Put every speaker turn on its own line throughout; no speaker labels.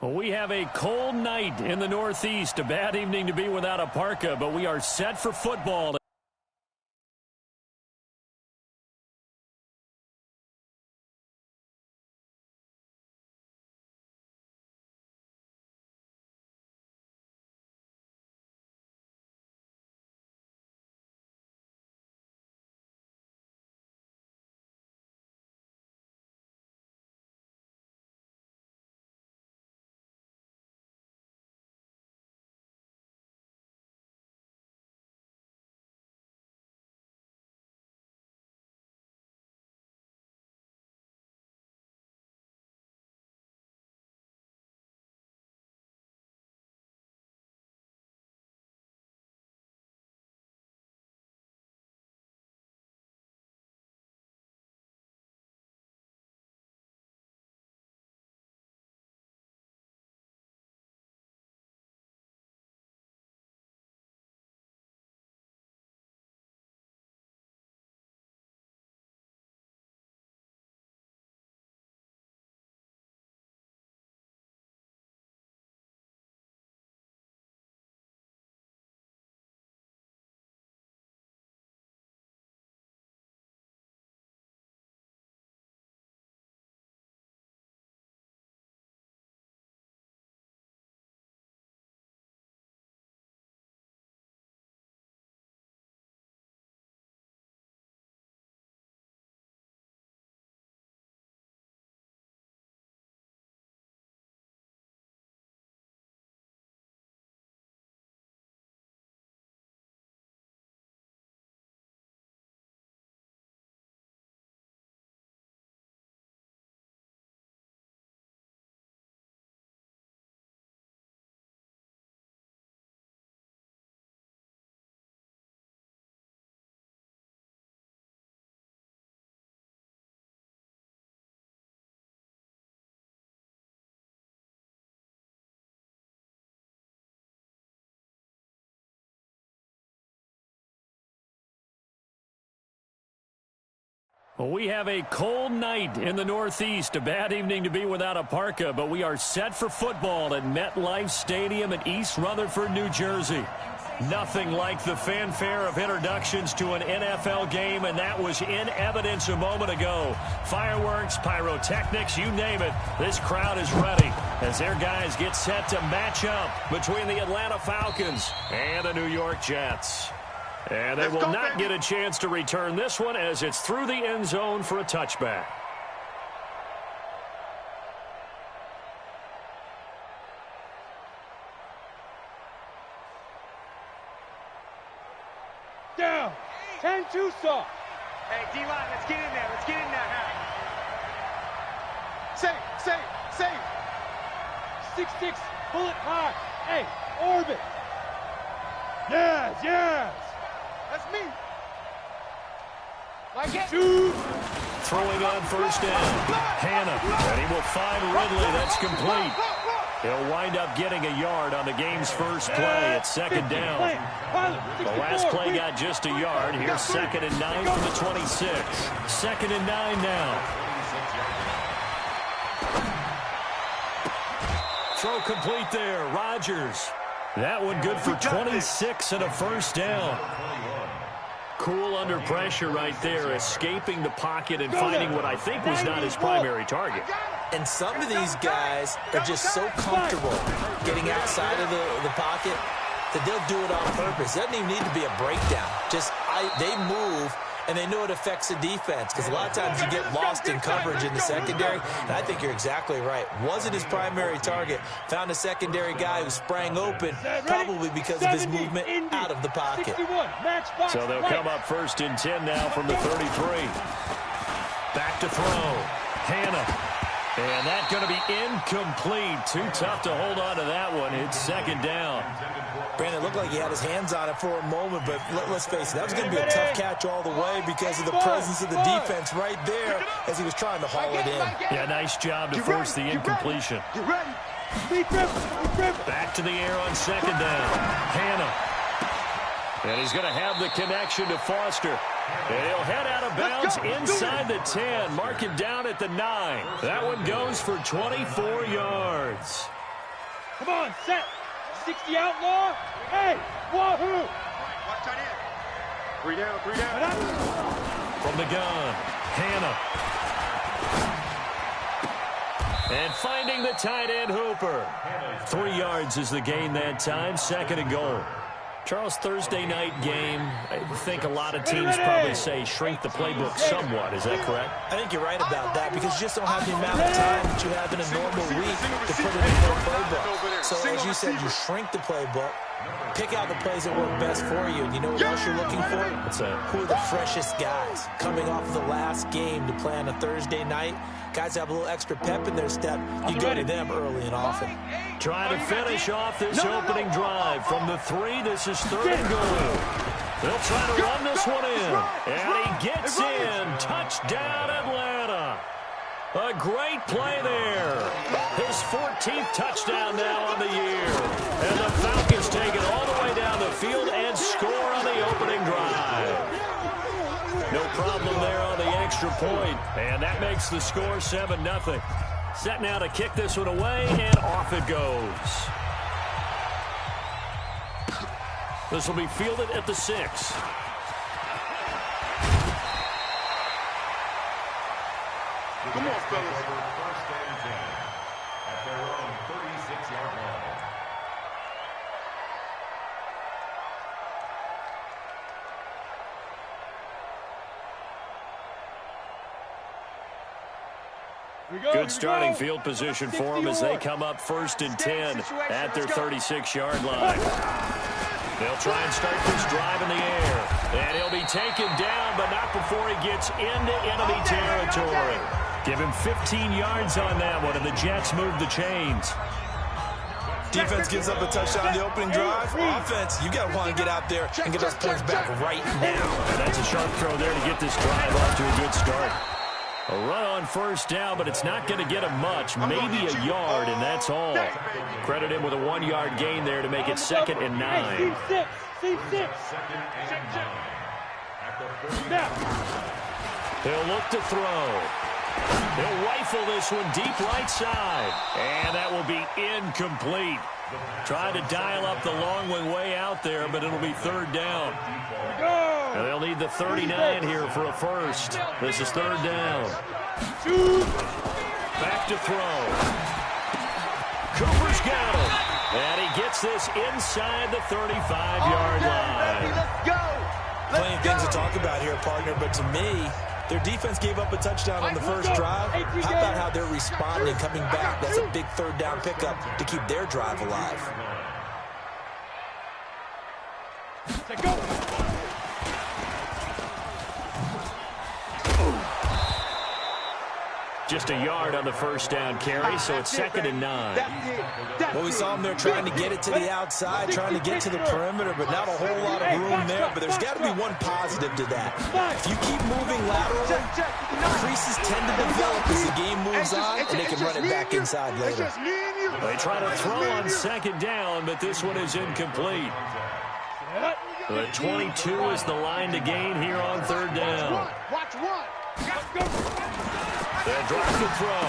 We have a cold night in the Northeast. A bad evening to be without a parka, but we are set for football. We have a cold night in the Northeast. A bad evening to be without a parka, but we are set for football at MetLife Stadium in East Rutherford, New Jersey. Nothing like the fanfare of introductions to an NFL game, and that was in evidence a moment ago. Fireworks, pyrotechnics, you name it. This crowd is ready as their guys get set to match up between the Atlanta Falcons and the New York Jets. And they will not get a chance to return this one as it's through the end zone for a touchback.
Down. 10-2 soft.
Hey, D-line, let's get in there. Let's get in there now.
Safe. 6-6, pull it high. Hey, orbit. Yes. That's me. Shoot.
Throwing on first down. Hannah. And he will find Ridley. That's complete. He'll wind up getting a yard on the game's first play. It's second down. The last play got just a yard. Here's 2nd and 9 from the 26. 2nd and 9 now. Throw complete there. Rodgers. That one good for 26 and a first down. Cool under pressure right there, escaping the pocket and finding what I think was not his primary target.
And some of these guys are just so comfortable getting outside of the pocket that they'll do it on purpose. It doesn't even need to be a breakdown. They move, and they know it affects the defense because a lot of times you get lost in coverage in the secondary, and I think you're exactly right. Wasn't his primary target. Found a secondary guy who sprang open, probably because of his movement out of the pocket.
So they'll come up 1st and 10 now from the 33. Back to throw. Hannah. And that's going to be incomplete. Too tough to hold on to that one. It's 2nd down.
Brandon, it looked like he had his hands on it for a moment, but let's face it, that was going to be a tough catch all the way because of the presence of the defense right there as he was trying to haul it in.
Yeah, nice job to force the incompletion. Back to the air on 2nd down. Hannah. And he's going to have the connection to Foster. And he'll head out of bounds inside the 10. Mark it down at the 9. That one goes for 24 yards.
Come on, set. 60 outlaw. Hey, wahoo.
Watch tight end. 3 down, 3 down.
From the gun, Hannah. And finding the tight end, Hooper. 3 yards is the gain that time, 2nd and goal. Charles, Thursday night game, I think a lot of teams probably say shrink the playbook somewhat. Is that correct?
I think you're right about that because you just don't have the amount of time that you have in a normal week to put it in your playbook. So as you said, you shrink the playbook, pick out the plays that work best for you. And you know what else you're looking for?
What's that?
Who are the freshest guys coming off of the last game to play on a Thursday night? Guys have a little extra pep in their step. You go to them early and often.
Trying to finish off this opening drive. From the 3, this is 3rd and goal. They'll try to run this one in. And he gets in. Touchdown, Atlanta. A great play there. His 14th touchdown now on the year. And the Falcons take it all the way down the field and score on the opening drive. No problem there on the extra point. And that makes the score 7-0. Set now to kick this one away, and off it goes. This will be fielded at the 6.
Come on, fellas.
First and 10 at their own 36-yard line.
Good starting field position for them as they come up 1st and 10 at their 36-yard line. They'll try and start this drive in the air. And he'll be taken down, but not before he gets into enemy territory. Give him 15 yards on that one, and the Jets move the chains.
Defense gives up a touchdown on the opening drive. Offense, you got to want to get out there and get those points back right now.
And that's a sharp throw there to get this drive off to a good start. A run on 1st down, but it's not going to get him much, maybe a yard, and that's all. Credit him with a 1-yard gain there to make it 2nd and 9.
Team 6. Team 6. Now.
He'll look to throw. He'll rifle this one deep right side, and that will be incomplete. Trying to dial up the long way out there, but it'll be 3rd down. And they'll need the 39 here for a first. This is 3rd down. Back to throw. Cooper's got him. And he gets this inside the 35-yard line.
Let's go.
Plenty of things to talk about here, partner, but to me, their defense gave up a touchdown on the first drive. How about how they're responding, coming back? That's a big 3rd down pickup to keep their drive alive.
Go.
Just a yard on the 1st down carry, so it's 2nd and 9.
Well, we saw them there trying to get it to the outside, trying to get to the perimeter, but not a whole lot of room there. But there's got to be one positive to that. If you keep moving laterally, creases tend to develop as the game moves on, and they can run it back inside later.
They try to throw on 2nd down, but this one is incomplete. The 22 is the line to gain here on 3rd down.
Watch one.
They'll drop the throw.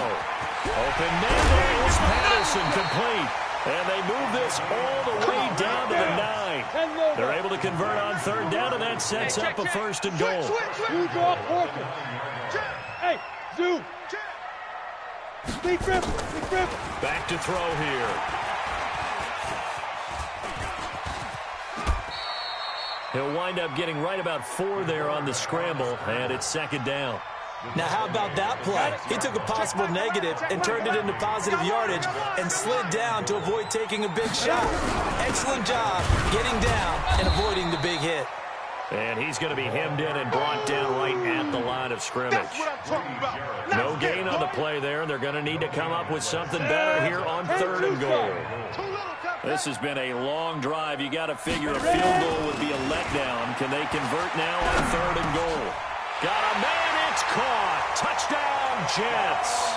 Open man there is Patterson, complete. And they move this all the way down to the 9. They're able to convert on 3rd down, and that sets up a 1st and goal.
Zoo draw Porter. Hey, Zoo. Big grip.
Back to throw here. He'll wind up getting right about 4 there on the scramble, and it's 2nd down.
Now, how about that play? He took a possible negative and turned it into positive yardage and slid down to avoid taking a big shot. Excellent job getting down and avoiding the big hit.
And he's going to be hemmed in and brought down right at the line of scrimmage. No gain on the play there, and they're going to need to come up with something better here on 3rd and goal. This has been a long drive. You got to figure a field goal would be a letdown. Can they convert now on 3rd and goal? Got a man, it's caught. Touchdown, Jets.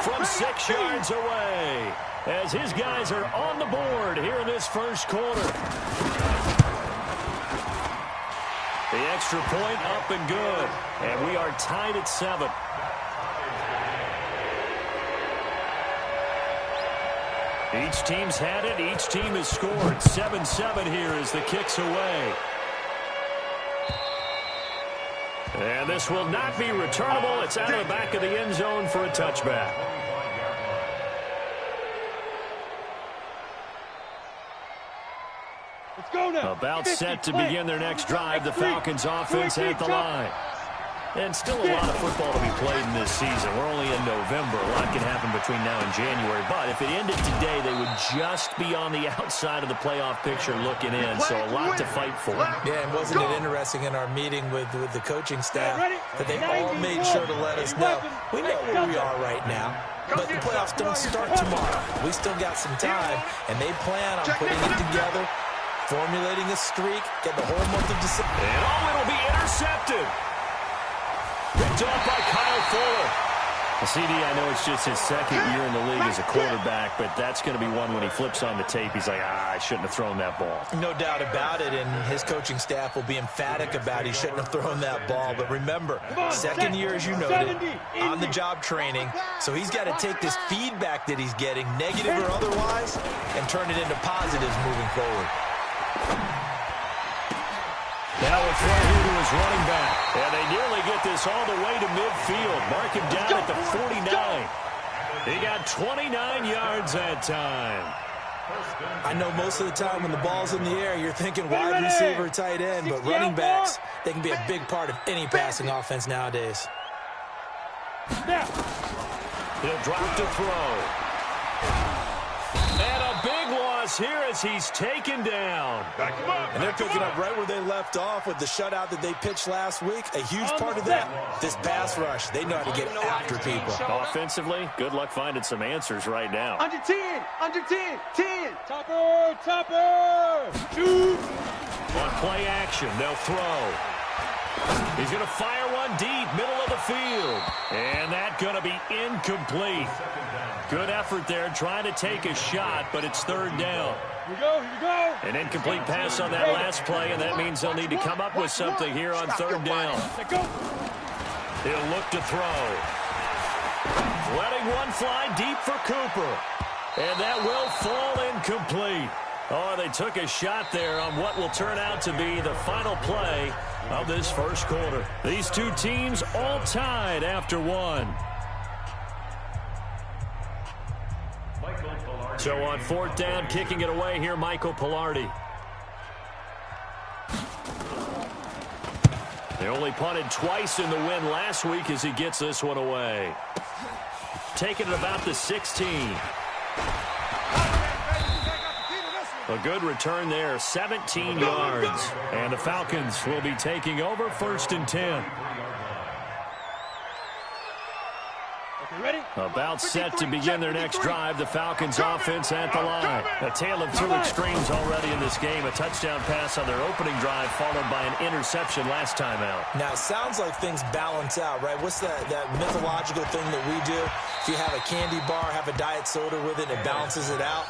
From 6 yards away, as his guys are on the board here in this first quarter. The extra point up and good, and we are tied at 7. Each team's had it. Each team has scored. 7-7 here as the kick's away. And this will not be returnable. It's out of the back of the end zone for a touchback.
Let's go now.
About set to begin their next drive. The Falcons offense at the line. And still a lot of football to be played in this season. We're only in November. A lot can happen between now and January. But if it ended today, they would just be on the outside of the playoff picture looking in. So a lot to fight for.
Yeah, and wasn't it interesting in our meeting with the coaching staff that they all made sure to let us know. We know where we are right now, but the playoffs don't start tomorrow. We still got some time, and they plan on putting it together, formulating a streak, get the whole month of December.
And it'll be intercepted. Picked off by Kyle Fuller. CD, I know it's just his second year in the league as a quarterback, but that's going to be one when he flips on the tape. He's like, I shouldn't have thrown that ball.
No doubt about it, and his coaching staff will be emphatic about he shouldn't have thrown that ball. But remember, second year, as you noted, on-the-job training, so he's got to take this feedback that he's getting, negative or otherwise, and turn it into positives moving forward.
Now a throw here to his running back. And they nearly get this all the way to midfield. Mark him down at the 49. He got 29 yards that time.
I know most of the time when the ball's in the air, you're thinking wide receiver, tight end, but running backs, they can be a big part of any passing offense nowadays.
He'll drop to throw. And a big loss here as he's taken down.
And they're picking up right where they left off with the shutout that they pitched last week. A huge part of that, this pass rush. They know how to get after people.
Offensively, good luck finding some answers right now.
Under 10, 10.
Topper, shoot.
On play action, they'll throw. He's going to fire one deep, middle of the field. And that's going to be incomplete. Good effort there, trying to take a shot, but it's third down.
Here we go.
An incomplete pass on that last play, and that means they'll need to come up with something here on third down.
Let go.
He'll look to throw. Letting one fly deep for Cooper. And that will fall incomplete. Oh, they took a shot there on what will turn out to be the final play of this first quarter. These two teams all tied after one. So on fourth down, kicking it away here, Michael Pilardi. They only punted twice in the win last week as he gets this one away. Taking it about the 16. A good return there, 17 yards. And the Falcons will be taking over first and 10.
Ready?
About set to begin their next drive, the Falcons offense at the line. A tale of two extremes already in this game. A touchdown pass on their opening drive followed by an interception last time out.
Now, it sounds like things balance out, right? What's that mythological thing that we do? If you have a candy bar, have a diet soda with it, it balances it out.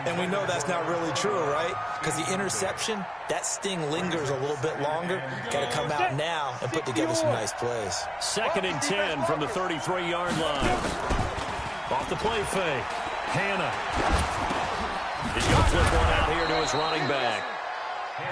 And we know that's not really true, right? Because the interception, that sting lingers a little bit longer. Got to come out now and put together some nice plays.
Second and 10 from the 33-yard line. Off the play fake. Hannah. He's going to flip one out here to his running back.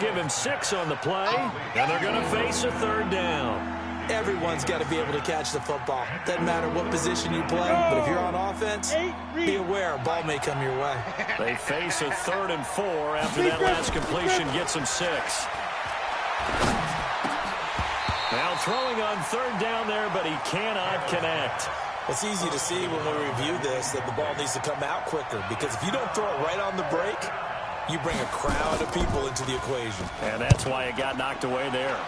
Give him 6 on the play, and they're going to face a third down.
Everyone's got to be able to catch the football. Doesn't matter what position you play, but if you're on offense, be aware a ball may come your way.
They face a 3rd and 4 after that last completion gets them 6. Now throwing on third down there, but he cannot connect.
It's easy to see when we review this that the ball needs to come out quicker, because if you don't throw it right on the break, you bring a crowd of people into the equation.
And that's why it got knocked away there.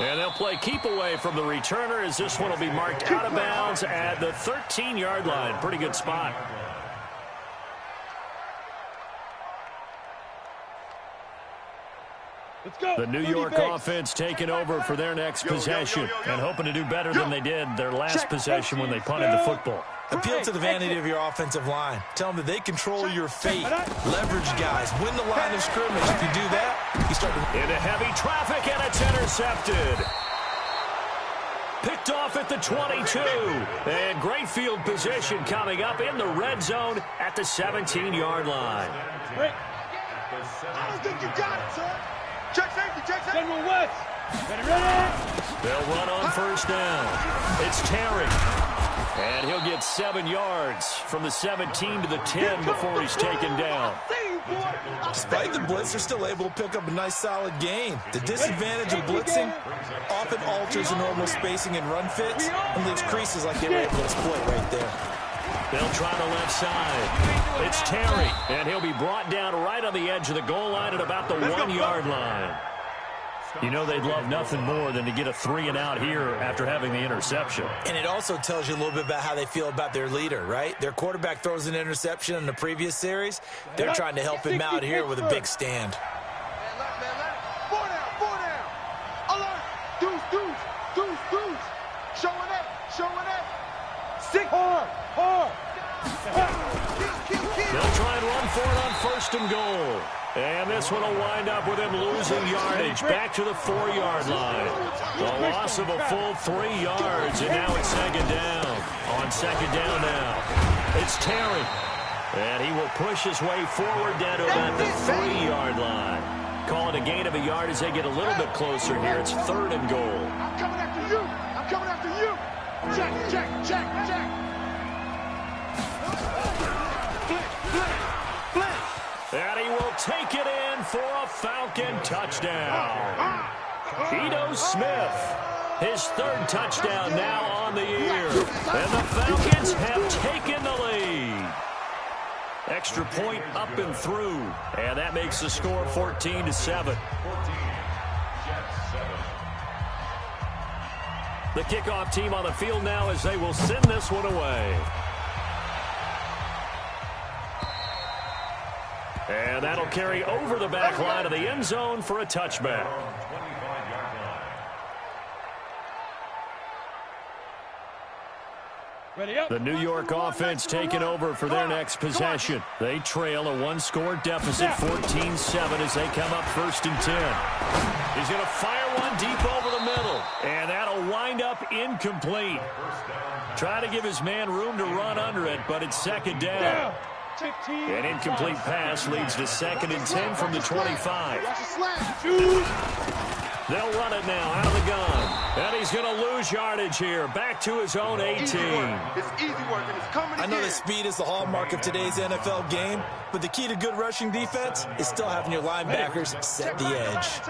And they'll play keep away from the returner as this one will be marked out of bounds at the 13-yard line. Pretty good spot.
Let's go.
The New York offense taking over for their next possession and hoping to do better than they did their last possession when they punted the football.
Appeal to the vanity of your offensive line. Tell them that they control your fate. Leverage guys. Win the line of scrimmage. If you do that, you start to...
Into heavy traffic, and it's intercepted. Picked off at the 22. And great field position coming up in the red zone at the 17-yard line.
Break.
I don't think you got it, son. Check safety, check safety.
General West. Ready.
They'll run on first down. It's Terry. And he'll get 7 yards from the 17 to the 10 before he's taken down.
Despite the blitz, they're still able to pick up a nice solid gain. The disadvantage of blitzing often alters the normal spacing and run fits and leaves creases like they were able to exploit right there.
They'll try the left side. It's Terry, and he'll be brought down right on the edge of the goal line at about the 1-yard line. You know they'd love nothing more than to get a 3-and-out here after having the interception.
And it also tells you a little bit about how they feel about their leader, right? Their quarterback throws an interception in the previous series. They're trying to help him out here with a big stand.
Man, let it. 4 down. Alert. Deuce. Showing it. 6.
Hard.
They'll try and run for it on first and goal. And this one will wind up with him losing yardage back to the 4-yard line. The loss of a full 3 yards, and now it's second down. On second down now, it's Terry. And he will push his way forward down to about the 3-yard line. Call it a gain of a yard as they get a little bit closer here. It's third and goal.
I'm coming after you. Check.
And he will take it in for a Falcon touchdown. Ito Smith, his 3rd touchdown now on the year. And the Falcons have taken the lead. Extra point up and through. And that makes the score 14-7. The kickoff team on the field now as they will send this one away. And that'll carry over the back line of the end zone for a touchback. The New York offense taking over for their next possession. They trail a 1-score deficit, 14-7, as they come up 1st and 10. He's going to fire one deep over the middle, and that'll wind up incomplete. Try to give his man room to run under it, but it's second down. An incomplete pass leads to 2nd and 10 from the 25. They'll run it now out of the gun. And he's going to lose yardage here. Back to his own 18.
It's easy work, and it's coming
I know
again.
that speed is the hallmark of today's NFL game, but the key to good rushing defense is still having your linebackers set the edge.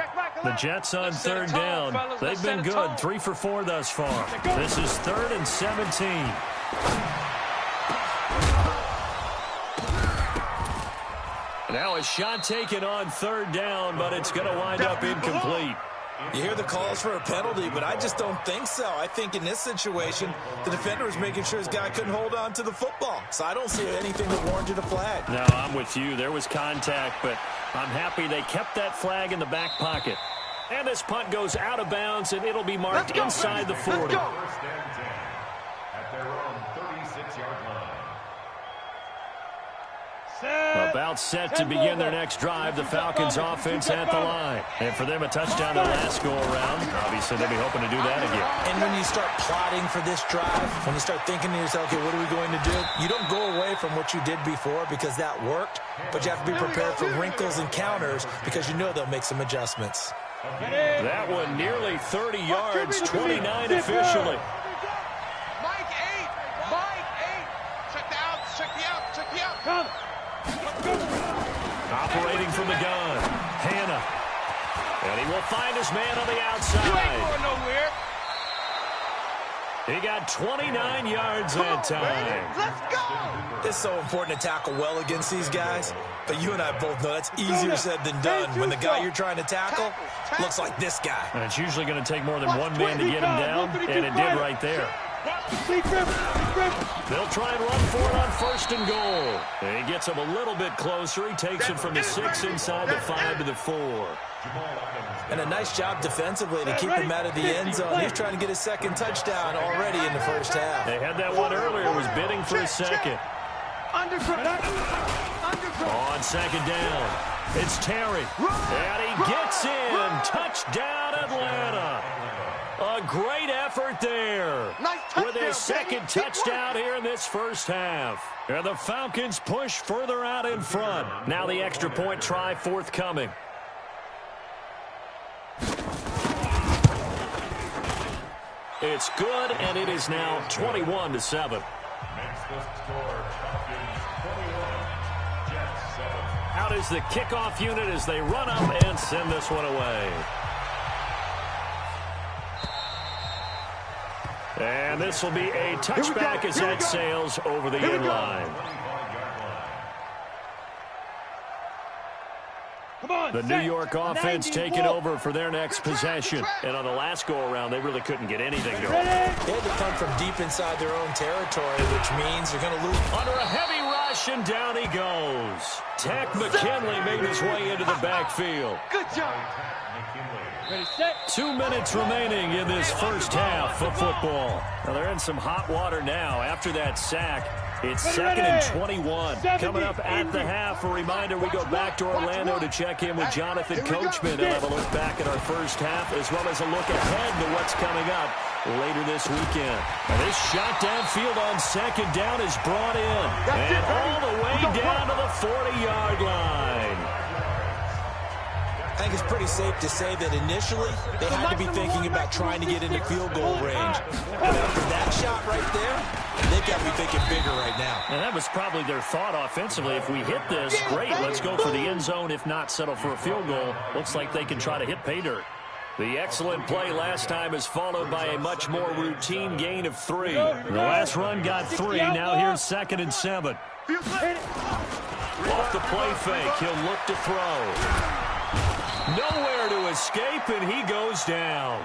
The Jets on 3rd down. They've been good, 3 for 4 thus far. This is 3rd and 17. Now a shot taken on 3rd down, but it's going to wind up incomplete.
You hear the calls for a penalty, but I just don't think so. I think in this situation, the defender was making sure his guy couldn't hold on to the football. So I don't see anything that warranted a flag.
No, I'm with you. There was contact, but I'm happy they kept that flag in the back pocket. And this punt goes out of bounds, and it'll be marked inside the 40.
First and 10 at their own 36-yard line.
About set to begin their next drive. The Falcons offense at the line. And for them, a touchdown that last go around. Obviously, they'll be hoping to do that again.
And when you start plotting for this drive, when you start thinking to yourself, okay, what are we going to do? You don't go away from what you did before because that worked, but you have to be prepared for wrinkles and counters because you know they'll make some adjustments.
That one nearly 30 yards, 29 officially.
Mike 8. Check the out.
Come.
Operating from the gun, Hannah. And he will find his man on the
You ain't
outside.
going nowhere.
He got 29 yards that time.
Let's go.
It's so important to tackle well against these guys, but you and I both know that's easier said than done when the guy you're trying to tackle looks like this guy.
And it's usually going to take more than one man to get him down, and it did right there. They'll try and run for it on 1st and goal. And he gets him a little bit closer. He takes it from the 6 inside the 5 to the 4.
And a nice job defensively to keep him out of the end zone. He's trying to get his 2nd touchdown already in the first half.
They had that one earlier, was bidding for his 2nd.
Underfoot.
On second down, it's Terry. And he gets in. Touchdown, Atlanta. A great effort there. With his second touchdown here in this first half. And the Falcons push further out in front. Now the extra point try forthcoming. It's good, and it is now 21-7.
Makes the score Falcons 21, Jets 7.
Out is the kickoff unit as they run up and send this one away. And this will be a touchback as that sails over the end line. The New York offense taking over for their next possession. And on the last go-around, they really couldn't get anything going.
They had to come from deep inside their own territory, which means they're going to lose.
Under a heavy rush, and down he goes. Tech McKinley made his way into the backfield.
Good job.
Ready, set.
2 minutes remaining in this first half of football. Now they're in some hot water now after that sack. It's second and 21. Coming up at the half, a reminder, we go back to Orlando to check in with Jonathan Coachman. They'll have a look back at our first half as well as a look ahead to what's coming up later this weekend. And this shot downfield on second down is brought in. And all the way down to the 40-yard line.
I think it's pretty safe to say that initially they had to be thinking about trying to get into field goal range. But after that shot right there, they've got to be thinking bigger right now.
And that was probably their thought offensively. If we hit this, great, let's go for the end zone. If not, settle for a field goal. Looks like they can try to hit pay dirt. The excellent play last time is followed by a much more routine gain of 3. The last run got 3. Now here's second and 7. Off the play fake, he'll look to throw. Nowhere to escape, and he goes down.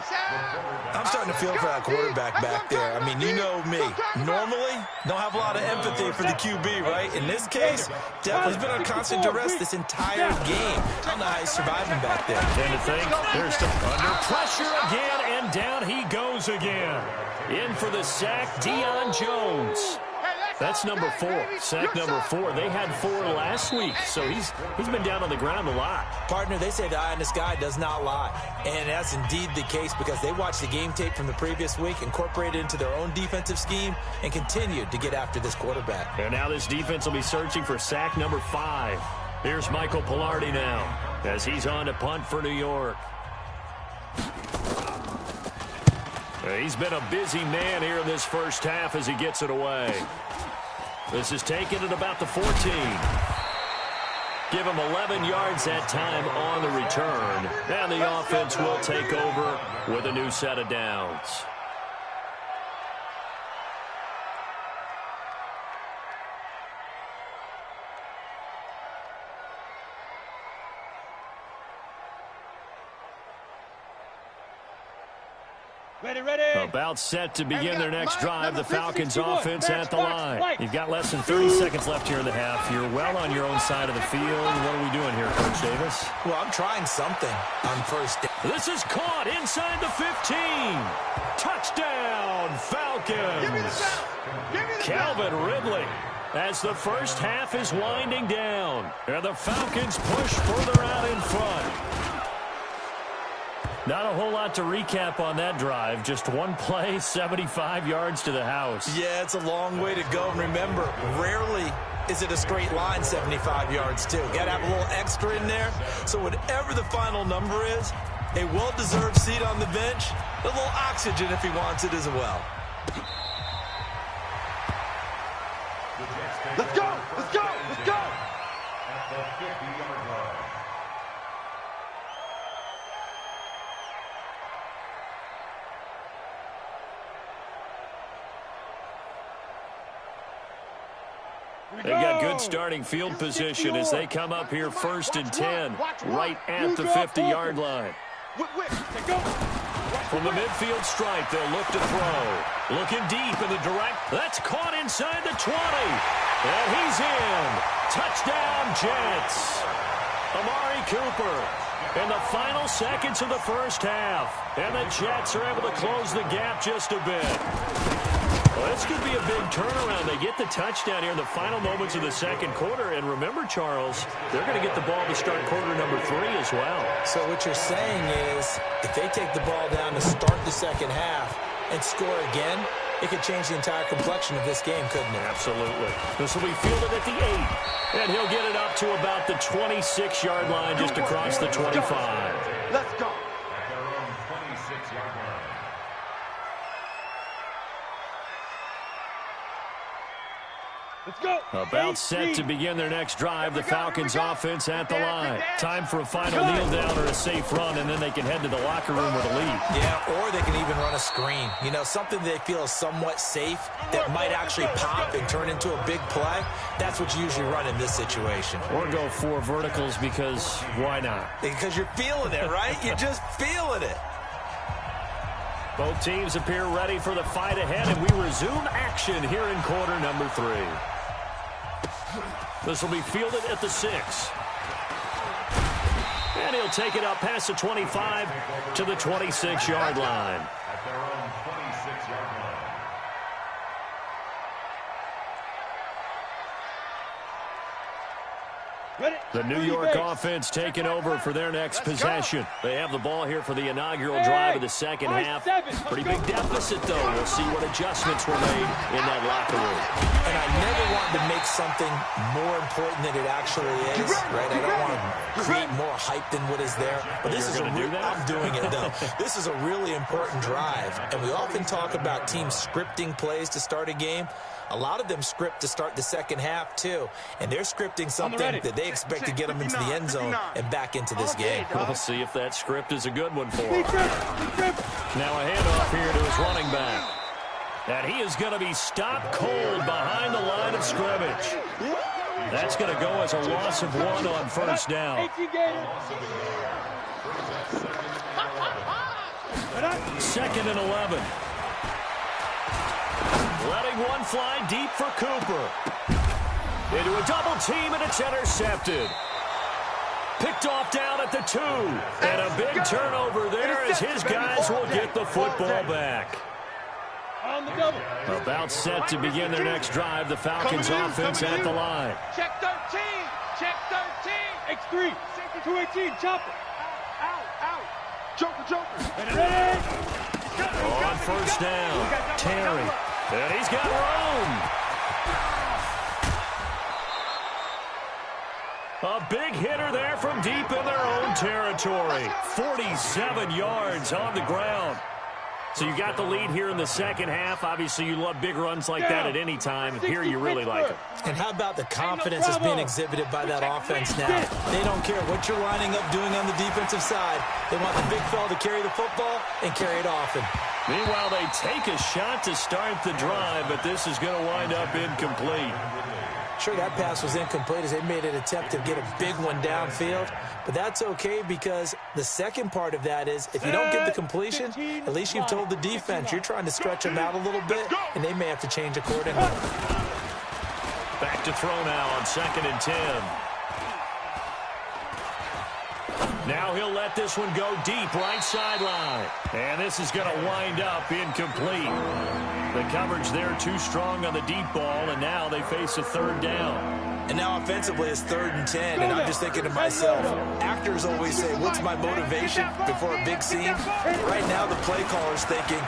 I'm starting to feel for that quarterback back there. I mean, you know me. Normally, don't have a lot of empathy for the QB, right? In this case, definitely been on constant duress this entire game. I don't know how he's surviving back there.
And to think, there's some under pressure again, and down he goes again. In for the sack, Deion Jones. That's number 4. Sack number 4. They had 4 last week, so he's been down on the ground a lot.
Partner, they say the eye in the sky does not lie. And that's indeed the case because they watched the game tape from the previous week, incorporated it into their own defensive scheme, and continued to get after this quarterback.
And now this defense will be searching for sack number 5. Here's Michael Pilardi now as he's on to punt for New York. He's been a busy man here in this first half as he gets it away. This is taken at about the 14. Give him 11 yards that time on the return. And the offense will take over with a new set of downs.
Ready.
About set to begin their next drive. The Falcons offense at the line. You've got less than 30 seconds left here in the half. You're well on your own side of the field. What are we doing here, Coach Davis?
Well, I'm trying something on first down.
This is caught inside the 15. Touchdown, Falcons. Calvin Ridley as the first half is winding down. And the Falcons push further out in front. Not a whole lot to recap on that drive. Just one play, 75 yards to the house.
Yeah, it's a long way to go. And remember, rarely is it a straight line 75 yards, too. Got to have a little extra in there. So whatever the final number is, a well-deserved seat on the bench, a little oxygen if he wants it as well.
Let's go! Let's go! Let's go!
At the 50-yard line.
They got good starting field position as they come up here first and 10, right at the 50-yard line. From the midfield stripe, they'll look to throw. Looking deep in the direct. That's caught inside the 20. And he's in. Touchdown, Jets. Amari Cooper in the final seconds of the first half. And the Jets are able to close the gap just a bit. Well, this could be a big turnaround. They get the touchdown here in the final moments of the second quarter. And remember, Charles, they're going to get the ball to start quarter number 3 as well.
So what you're saying is if they take the ball down to start the second half and score again, it could change the entire complexion of this game, couldn't it?
Absolutely. This will be fielded at the 8. And he'll get it up to about the 26-yard line just across the 25.
Let's go.
At their own 26-yard line.
Let's go.
About set to begin their next drive. The Falcons offense at the line. Time for a final kneel down or a safe run, and then they can head to the locker room with a lead.
Yeah, or they can even run a screen. You know, something they feel is somewhat safe that might actually pop and turn into a big play. That's what you usually run in this situation.
Or go 4 verticals because why not?
Because you're feeling it, right? You're just feeling it.
Both teams appear ready for the fight ahead, and we resume action here in quarter number 3. This will be fielded at the 6. And he'll take it up past the 25 to the 26-yard line.
At their own 26-yard line.
The New York offense taking over for their next possession. They have the ball here for the inaugural drive of the second half. Pretty big deficit, though. We'll see what adjustments were made in that locker room.
And I never wanted to make something more important than it actually is, right? I don't want to create more hype than what is there. But this is
I'm
doing it, though. This is a really important drive. And we often talk about teams scripting plays to start a game. A lot of them script to start the second half, too. And they're scripting something that they expect to get them into the end zone and back into this game.
We'll see if that script is a good one for him. Now a handoff here to his running back. And he is going to be stopped cold behind the line of scrimmage. That's going to go as a loss of 1 on first down. 2nd and 11. Letting one fly deep for Cooper. Into a double team, and it's intercepted. Picked off down at the 2. And a big turnover there as his guys will get the football back.
On the double.
About set to begin their next drive. The Falcons offense at the line.
Check 13. Check 13. X3. 218. Chopper. Out. Joker.
On first down, Terry. And he's got room. A big hitter there from deep in their own territory. 47 yards on the ground. So you got the lead here in the second half. Obviously, you love big runs like that at any time. Here, you really like it.
And how about the confidence that's being exhibited by that offense now? They don't care what you're lining up doing on the defensive side. They want the big fella to carry the football and carry it often.
Meanwhile, they take a shot to start the drive, but this is going to wind up incomplete.
Sure, that pass was incomplete as they made an attempt to get a big one downfield. But that's okay because the second part of that is if you don't get the completion, at least you've told the defense you're trying to stretch them out a little bit, and they may have to change accordingly.
Back to throw now on 2nd and 10. Now he'll let this one go deep right sideline. And this is going to wind up incomplete. The coverage there too strong on the deep ball, and now they face a 3rd down.
And now offensively it's 3rd and 10, and I'm just thinking to myself, actors always say, what's my motivation before a big scene? Right now the play caller's thinking,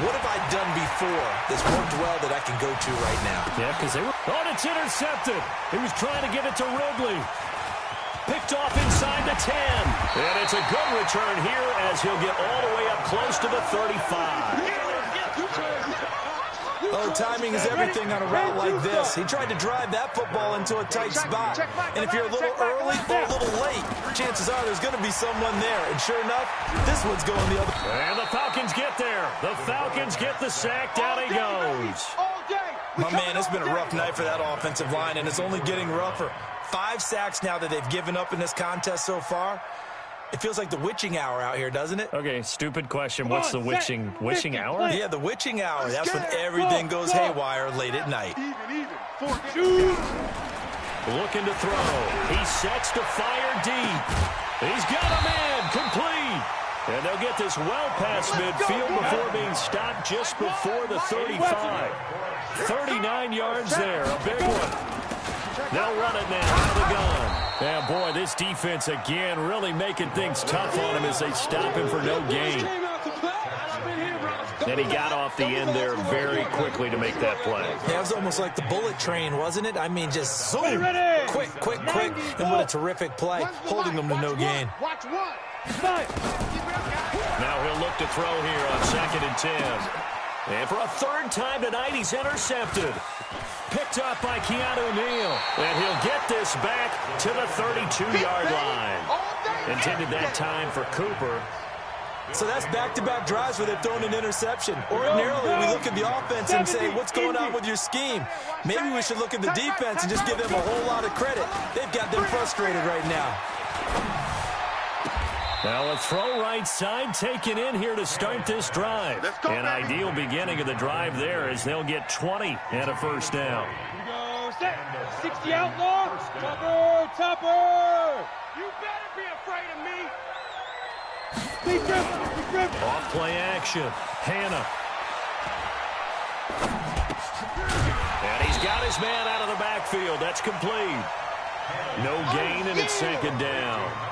what have I done before that's worked well that I can go to right now?
Yeah, because they were... Oh, it's intercepted. He was trying to get it to Ridley. Picked off inside the 10. And it's a good return here as he'll get all the way up close to the 35.
Oh, timing is everything on a route like this. He tried to drive that football into a tight spot. And if you're a little early or a little late, chances are there's going to be someone there. And sure enough, this one's going the other way.
And the Falcons get there. The Falcons get the sack. Down he goes.
My man, it's been a rough night for that offensive line, and it's only getting rougher. 5 sacks now that they've given up in this contest so far. It feels like the witching hour out here, doesn't it?
Okay, stupid question. What's the witching hour?
Yeah, the witching hour. That's when everything goes haywire late at night.
Looking to throw. He sets to fire deep. He's got a man. Complete. And they'll get this well past midfield before being stopped just before the 35. 39 yards there, a big one. They'll run it now out of the gun. Yeah, boy, this defense again really making things tough on him as they stop him for no gain. And he got off the end there very quickly to make that play.
Yeah, it was almost like the bullet train, wasn't it? I mean, just zoom, quick, quick, quick, and what a terrific play, holding them to no gain.
Now he'll look to throw here on 2nd and 10. And for a third time tonight, he's intercepted. Picked up by Keanu Neal. And he'll get this back to the 32-yard line. Intended that time for Cooper.
So that's back-to-back drives where they've thrown an interception. Ordinarily, we look at the offense and say, what's going on with your scheme? Maybe we should look at the defense and just give them a whole lot of credit. They've got them frustrated right now.
Now a throw right side taken in here to start this drive. An ideal beginning of the drive there as they'll get 20 and a first down.
Here we go, set. 60 outlaw. Topper. You better be afraid of me. Big grip.
Off play action. Hannah. And he's got his man out of the backfield. That's complete. No gain, and it's 2nd down.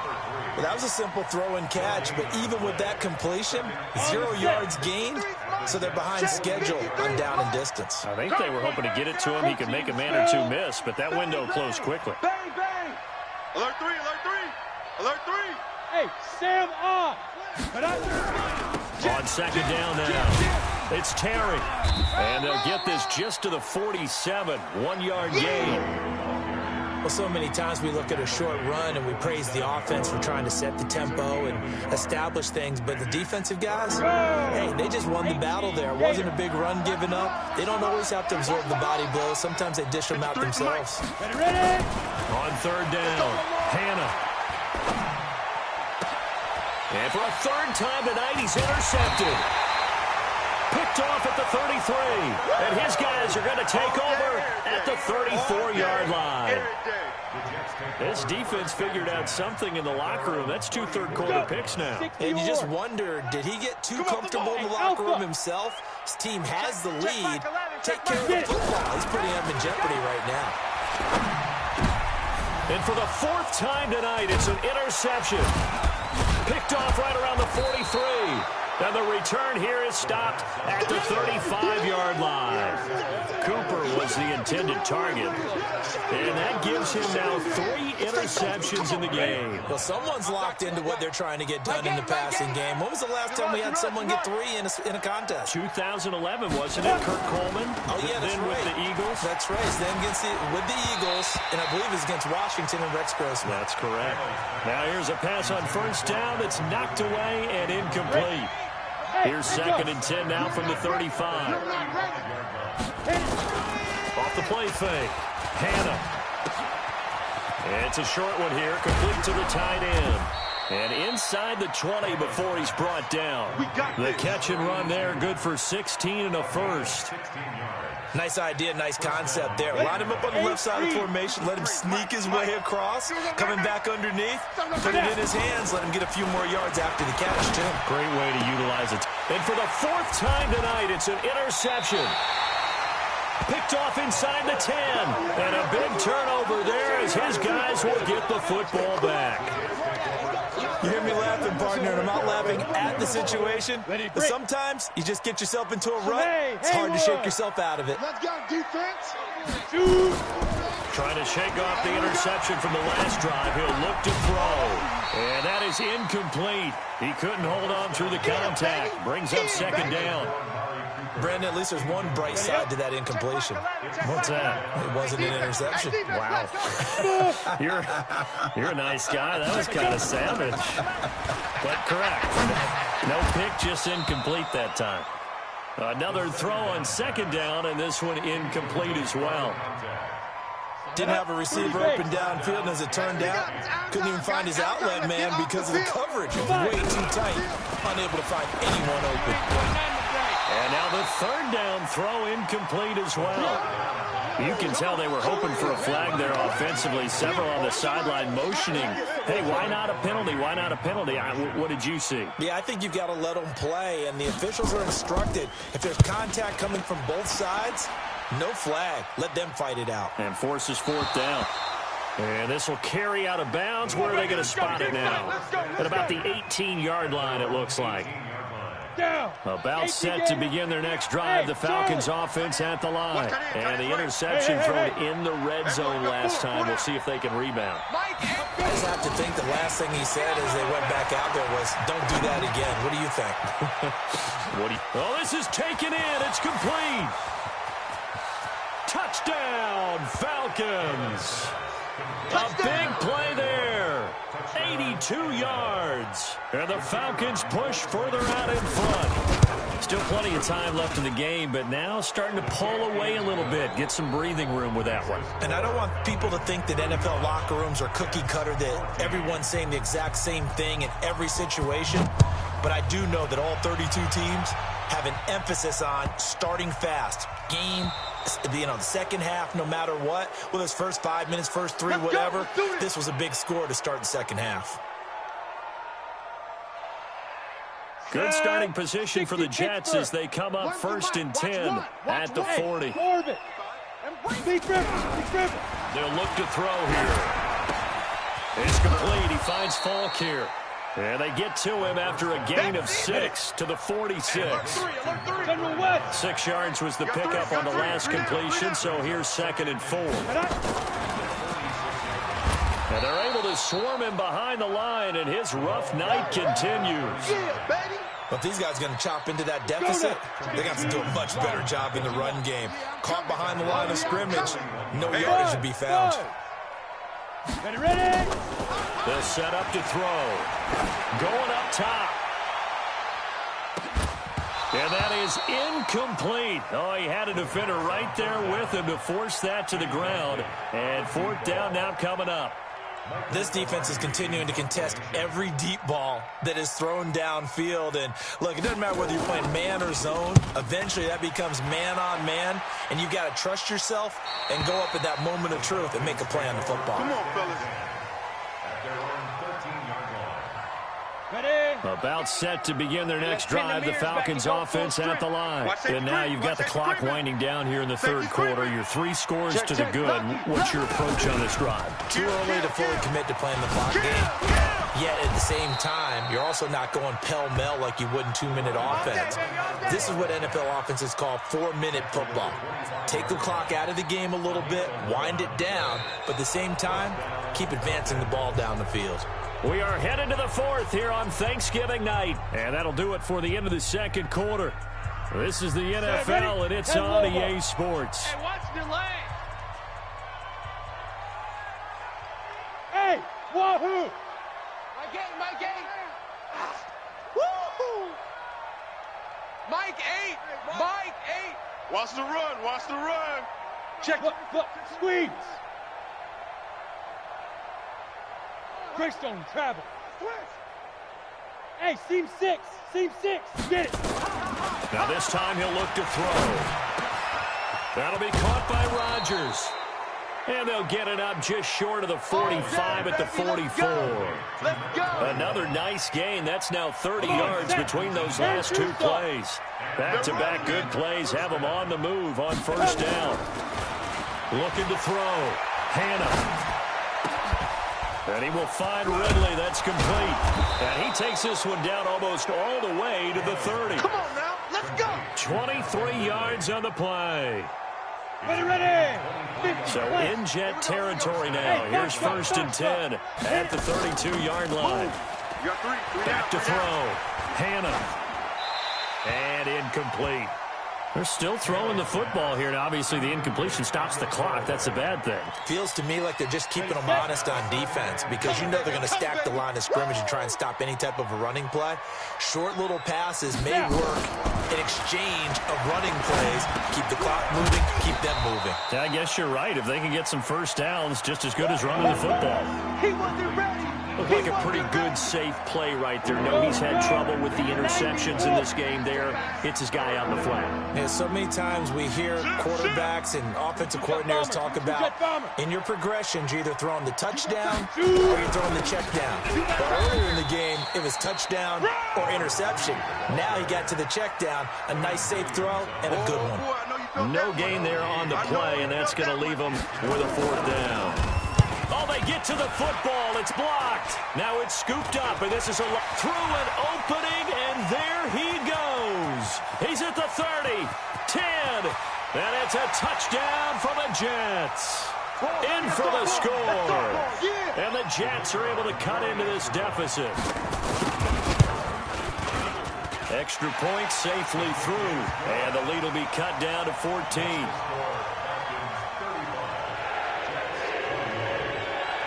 Well, that was a simple throw and catch, but even with that completion, 0 yards gained, so they're behind schedule on down and distance.
I think they were hoping to get it to him. He could make a man or two miss, but that window closed quickly.
Bang, bang. Alert 3, alert 3. Alert 3.
Hey, Sam on.
On 2nd down now, it's Terry. And they'll get this just to the 47, 1-yard gain.
Well, so many times we look at a short run and we praise the offense for trying to set the tempo and establish things, but the defensive guys, hey, they just won the battle there. It wasn't a big run given up. They don't always have to absorb the body blows. Sometimes they dish them out themselves.
Ready.
On 3rd down, Hannah. And for a third time tonight, he's intercepted. Picked off at the 33. And his guys are going to take over at the 34-yard line. This defense figured out something in the locker room. That's 2 third-quarter picks now.
And you just wonder, did he get too comfortable in the locker room himself? His team has the lead. Take care of the football. He's putting them in jeopardy right now.
And for the 4th time tonight, it's an interception. Picked off right around the 43. And the return here is stopped at the 35-yard line. Cooper was the intended target. And that gives him now 3 interceptions in the game.
Well, someone's locked into what they're trying to get done in the passing game. When was the last time we had someone get 3 in a contest?
2011, wasn't it? Kurt Coleman?
Oh, yeah, that's
then
right.
With the Eagles?
That's right. Then with the Eagles, and I believe it was against Washington and Rex Grossman.
That's correct. Now here's a pass on 1st down that's knocked away and incomplete. Here's 2nd and 10 now from the 35. Off the play fake. Hannah. And it's a short one here, complete to the tight end. And inside the 20 before he's brought down. The catch and run there, good for 16 and a first.
Nice idea, nice concept there. Line him up on the left side of formation, let him sneak his way across, coming back underneath, put it in his hands, let him get a few more yards after the catch, too.
Great way to utilize it. And for the 4th time tonight, it's an interception. Picked off inside the 10. And a big turnover there as his guys will get the football back.
You hear me laughing, partner, and I'm not laughing at the situation, but sometimes you just get yourself into a rut. It's hard to shake yourself out of it.
Let's go, defense.
Trying to shake off the interception from the last drive. He'll look to throw. And that is incomplete. He couldn't hold on through the contact. Brings up 2nd down.
Brandon, at least there's one bright side to that incompletion.
What's that?
It wasn't an interception.
Wow. You're a nice guy. That was kind of savage. But correct. No pick, just incomplete that time. Another throw on 2nd down, and this one incomplete as well.
Didn't have a receiver open downfield, and as it turned out, couldn't even find his outlet man because of the coverage. It was way too tight, unable to find anyone open.
And now the 3rd down throw incomplete as well. You can tell they were hoping for a flag there offensively. Several on the sideline motioning. Hey, why not a penalty? Why not a penalty? What did you see?
Yeah, I think you've got to let them play, and the officials are instructed. If there's contact coming from both sides, no flag. Let them fight it out.
And forces fourth down. And this will carry out of bounds. Where are they going to spot it now? At about the 18-yard line, it looks like. About set to begin their next drive. The Falcons offense at the line. And the interception thrown in the red zone last time. We'll see if they can rebound.
I just have to think the last thing he said as they went back out there was, don't do that again. What do you think?
Oh, this is taken in. It's complete. Touchdown, Falcons. A big play there. 82 yards. And the Falcons push further out in front. Still plenty of time left in the game, but now starting to pull away a little bit. Get some breathing room with that one.
And I don't want people to think that NFL locker rooms are cookie cutter, that everyone's saying the exact same thing in every situation. But I do know that all 32 teams have an emphasis on starting fast. Game, the second half, no matter what, whether it's first 5 minutes, first three, whatever, this was a big score to start the second half.
Good starting position for the Jets as they come up first and 10 at the 40.
They'll
look to throw here. It's complete. He finds Falk here. And they get to him after a gain of 6 to the 46. 6 yards was the pickup on the last completion, so here's 2nd and 4. And they're able to swarm him behind the line, and his rough night continues.
But these guys are going to chop into that deficit. They got to do a much better job in the run game. Caught behind the line of scrimmage, no yardage to be found.
Ready?
They'll set up to throw. Going up top. And that is incomplete. Oh, he had a defender right there with him to force that to the ground. And 4th down now coming up.
This defense is continuing to contest every deep ball that is thrown downfield. And, look, it doesn't matter whether you're playing man or zone. Eventually, that becomes man-on-man, and you've got to trust yourself and go up at that moment of truth and make a play on the football.
Come on, fellas.
About set to begin their next drive, the Falcons offense at the line. And now you've got the clock winding down here in the third quarter. Your 3 scores to the good. What's your approach on this drive?
Too early to fully commit to playing the clock game. Yet at the same time, you're also not going pell-mell like you would in 2-minute offense. This is what NFL offenses call 4-minute football. Take the clock out of the game a little bit, wind it down, but at the same time, keep advancing the ball down the field.
We are headed to the 4th here on Thanksgiving night. And that'll do it for the end of the second quarter. This is the NFL, and it's on EA Sports.
Hey, watch delay. Hey, wahoo! Mike 8. Woo-hoo! Mike 8. Mike 8.
Watch the run. Watch the run.
Check. Look, squeeze. Greystone, travel. Hey, seam 6. Get it.
Now this time he'll look to throw. That'll be caught by Rodgers. And they'll get it up just short of the 45 at the 44. Another nice gain. That's now 30 yards between those last 2 plays. Back-to-back good plays have them on the move on 1st down. Looking to throw. Hannah. And he will find Ridley. That's complete. And he takes this one down almost all the way to the 30.
Come on now. Let's go.
23 yards on the play.
Ready.
So in Jet territory now. Here's 1st and 10 at the 32-yard line. Back to throw. Hannah. And incomplete. They're still throwing the football here, and obviously the incompletion stops the clock. That's a bad thing.
Feels to me like they're just keeping them honest on defense because you know they're going to stack the line of scrimmage and try and stop any type of a running play. Short little passes may work in exchange of running plays. Keep the clock moving, keep them moving.
Yeah, I guess you're right. If they can get some 1st downs, just as good as running the football.
He wasn't ready.
Looked like a pretty good, safe play right there. No, he's had trouble with the interceptions in this game there. Hits his guy out in the flat.
Yeah, so many times we hear quarterbacks and offensive coordinators talk about in your progressions, you're either throwing the touchdown or you're throwing the check down. But earlier in the game, it was touchdown or interception. Now he got to the check down, a nice safe throw, and a good one.
No gain there on the play, and that's going to leave him with a 4th down. Oh, they get to the football. It's blocked. Now it's scooped up, and this is through an opening, and there he goes. He's at the 30, 10, and it's a touchdown for the Jets. In for the score. And the Jets are able to cut into this deficit. Extra point safely through, and the lead will be cut down to 14.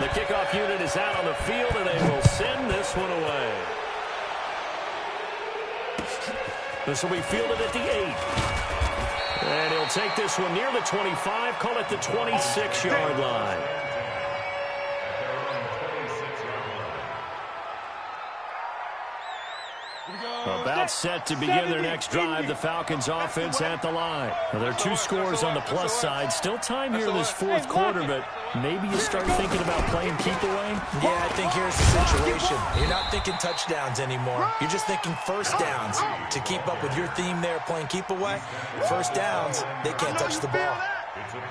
The kickoff unit is out on the field, and they will send this one away. This will be fielded at the 8. And he'll take this one near the 25, call it the 26-yard line. About set to begin their next drive, the Falcons offense at the line. Well, there are 2 scores on the plus side. Still time here in this 4th quarter, but maybe you start thinking about playing keep away?
Yeah, I think here's the situation. You're not thinking touchdowns anymore. You're just thinking first downs. To keep up with your theme there, playing keep away, first downs, they can't touch the ball.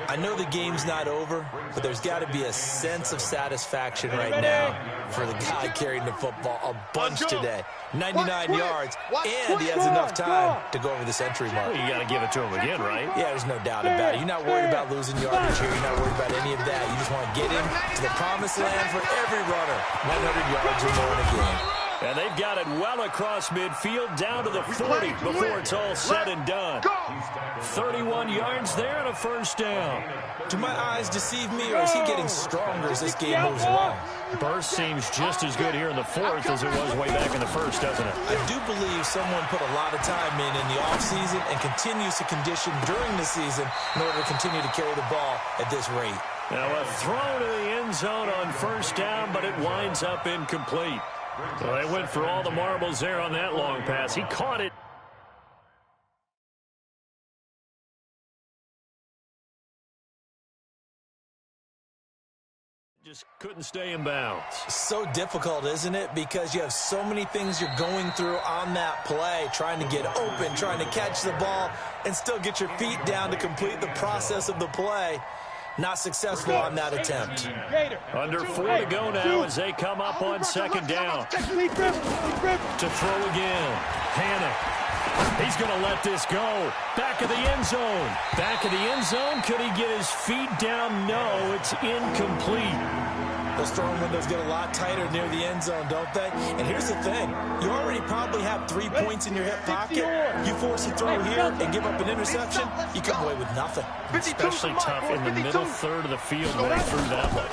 I know the game's not over, but there's got to be a sense of satisfaction right now for the guy carrying the football a bunch today. 99 yards, and he has enough time to go over the century mark.
Well, you got to give it to him again, right?
Yeah, there's no doubt about it. You're not worried about losing yardage here. You're not worried about any of that. You just want to get him to the promised land for every runner. 100 yards or more in a game.
And they've got it well across midfield, down to the 40 before it's all said and done. 31 yards there and a first down.
Do my eyes deceive me, or is he getting stronger as this game moves along?
Burst seems just as good here in the 4th as it was way back in the 1st, doesn't it?
I do believe someone put a lot of time in the offseason and continues to condition during the season in order to continue to carry the ball at this rate.
Now a throw to the end zone on first down, but it winds up incomplete. Well, they went for all the marbles there on that long pass. He caught it. Just couldn't stay in bounds.
So difficult, isn't it? Because you have so many things you're going through on that play, trying to get open, trying to catch the ball, and still get your feet down to complete the process of the play. Not successful on that attempt.
Under 4 to go now as they come up on 2nd down. To throw again. Panic. He's going to let this go. Back of the end zone. Back of the end zone. Could he get his feet down? No, it's incomplete.
Those throwing windows get a lot tighter near the end zone, don't they? And here's the thing. You already probably have 3 points in your hip pocket. You force a throw here and give up an interception, you come away with nothing.
Especially tough in the middle third of the field going through that one.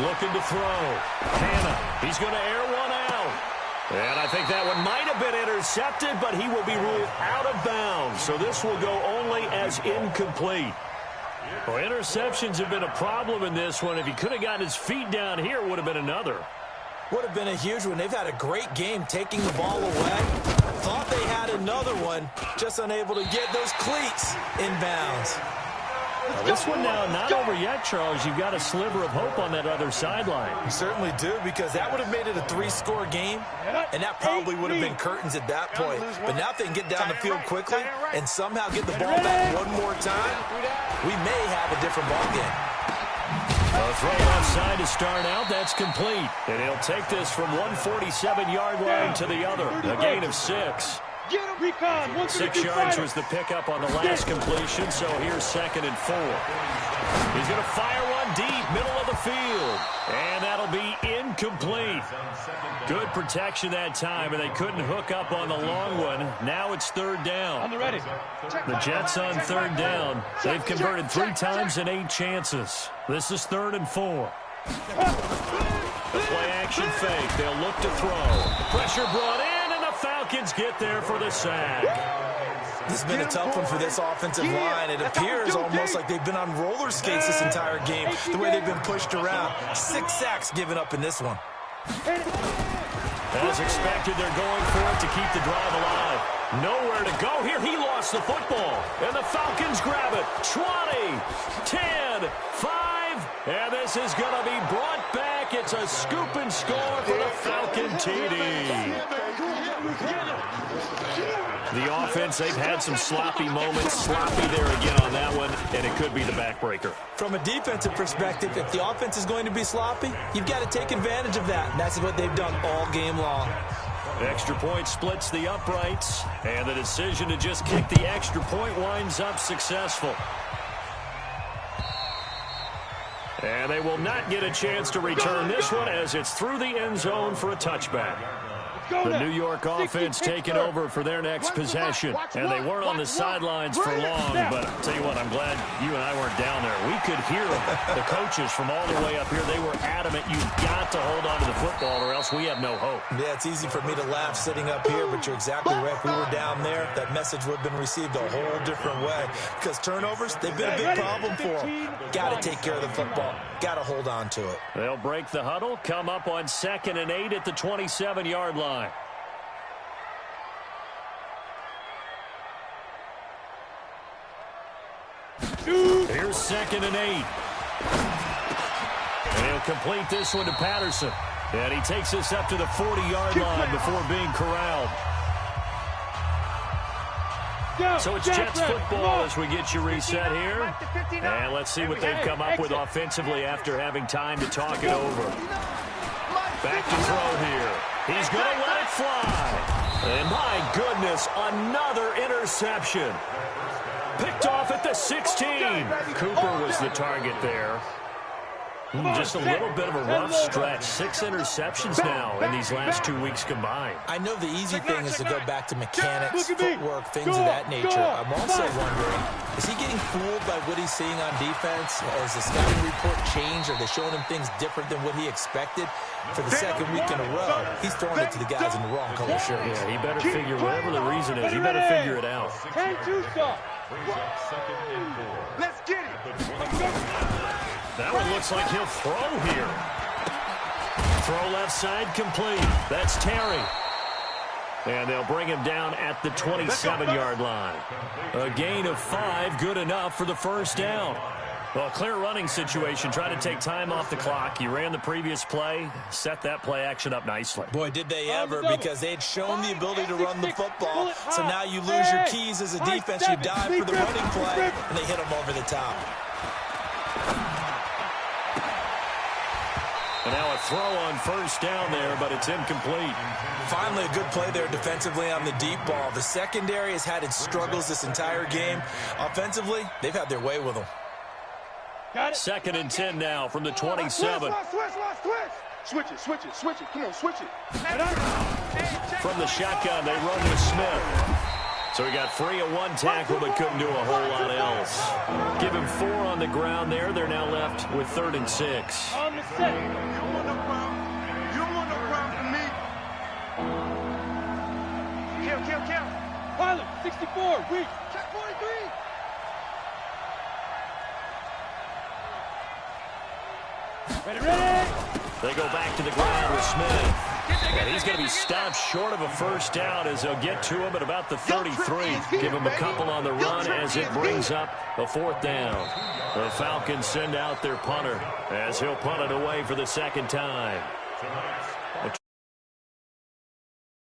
Looking to throw. Hannah. He's going to air one out. And I think that one might have been intercepted, but he will be ruled out of bounds. So this will go only as incomplete. Well, interceptions have been a problem in this one. If he could have gotten his feet down here, it would have been another.
Would have been a huge one. They've had a great game taking the ball away. Thought they had another one, just unable to get those cleats in bounds.
Now, this one now not over yet, Charles. You've got a sliver of hope on that other sideline.
You certainly do, because that would have made it a 3-score game, and that probably would have been curtains at that point. But now if they can get down the field quickly and somehow get the ball back one more time, we may have a different ball game.
A throw left side to start out. That's complete. And he'll take this from 147-yard line to the other. A gain of 6. 6 yards was the pickup on the last completion, so here's 2nd and 4. He's going to fire one deep, middle of the field. And that'll be incomplete. Good protection that time, and they couldn't hook up on the long one. Now it's 3rd down.
On the ready.
The Jets on 3rd down. They've converted 3 times in 8 chances. This is 3rd and 4. The play action fake. They'll look to throw. Pressure brought in, and the Falcons get there for the sack.
This has been a tough one for this offensive line. It appears almost like they've been on roller skates this entire game, the way they've been pushed around. 6 sacks given up in this one.
As expected, they're going for it to keep the drive alive. Nowhere to go here. He lost the football. And the Falcons grab it. 20, 10, 5. And this is going to be brought back. It's a scoop and score for the Falcon TD. The offense, they've had some sloppy moments. Sloppy there again on that one. And it could be the backbreaker.
From a defensive perspective, if the offense is going to be sloppy, you've got to take advantage of that. And that's what they've done all game long.
Extra point splits the uprights, and the decision to just kick the extra point winds up successful. And they will not get a chance to return this one as it's through the end zone for a touchback. The New York offense taking over for their next possession. And they weren't on the sidelines for long, but I'll tell you what, I'm glad you and I weren't down there. We could hear the coaches from all the way up here. They were adamant, you've got to hold on to the football or else we have no hope.
Yeah, it's easy for me to laugh sitting up here, but you're exactly right. If we were down there, that message would have been received a whole different way. Because turnovers, they've been a big problem for them. Got to take care of the football. Got to hold on to it.
They'll break the huddle, come up on 2nd and 8 at the 27-yard line. Here's 2nd and 8. And he'll complete this one to Patterson. And he takes us up to the 40-yard line before being corralled. So it's Jets football as we get you reset here. And let's see what they've come up with offensively after having time to talk it over. Back to throw here. He's going to let it fly. And my goodness, another interception. Picked off at the 16. Cooper was the target there. Just a little bit of a rough stretch. 6 interceptions now in these last 2 weeks combined.
I know the easy thing is to go back to mechanics, footwork, things of that nature. I'm also wondering, is he getting fooled by what he's seeing on defense? Has the scouting report changed? Are they showing him things different than what he expected? For the 2nd week in a row, he's throwing it to the guys in the wrong color shirts.
Yeah, he better figure, whatever the reason is, he better figure it out.
Let's get it.
That one looks like he'll throw here. Throw left side complete. That's Terry. And they'll bring him down at the 27-yard line. A gain of 5, good enough for the first down. Well, clear running situation. Try to take time off the clock. You ran the previous play, set that play action up nicely.
Boy, did they ever, because they had shown the ability to run the football. So now you lose your keys as a defense. You dive for the running play, and they hit them over the top.
And now a throw on first down there, but it's incomplete.
Finally, a good play there defensively on the deep ball. The secondary has had its struggles this entire game. Offensively, they've had their way with them.
2nd and 10 now from the 27.
Switch it. Come on, switch it.
From the shotgun, they run with Smith. So he got free of 1 tackle, but couldn't do a whole lot else. Give him 4 on the ground there. They're now left with 3rd and 6.
On the set. You don't want no problem. You don't want no problem for me. Kill. Pilot, 64, weak. Check 43. Ready.
They go back to the ground with Smith. And he's going to be stopped short of a first down as they'll get to him at about the 33. Give him a couple on the run as it brings up a 4th down. The Falcons send out their punter as he'll punt it away for the 2nd time.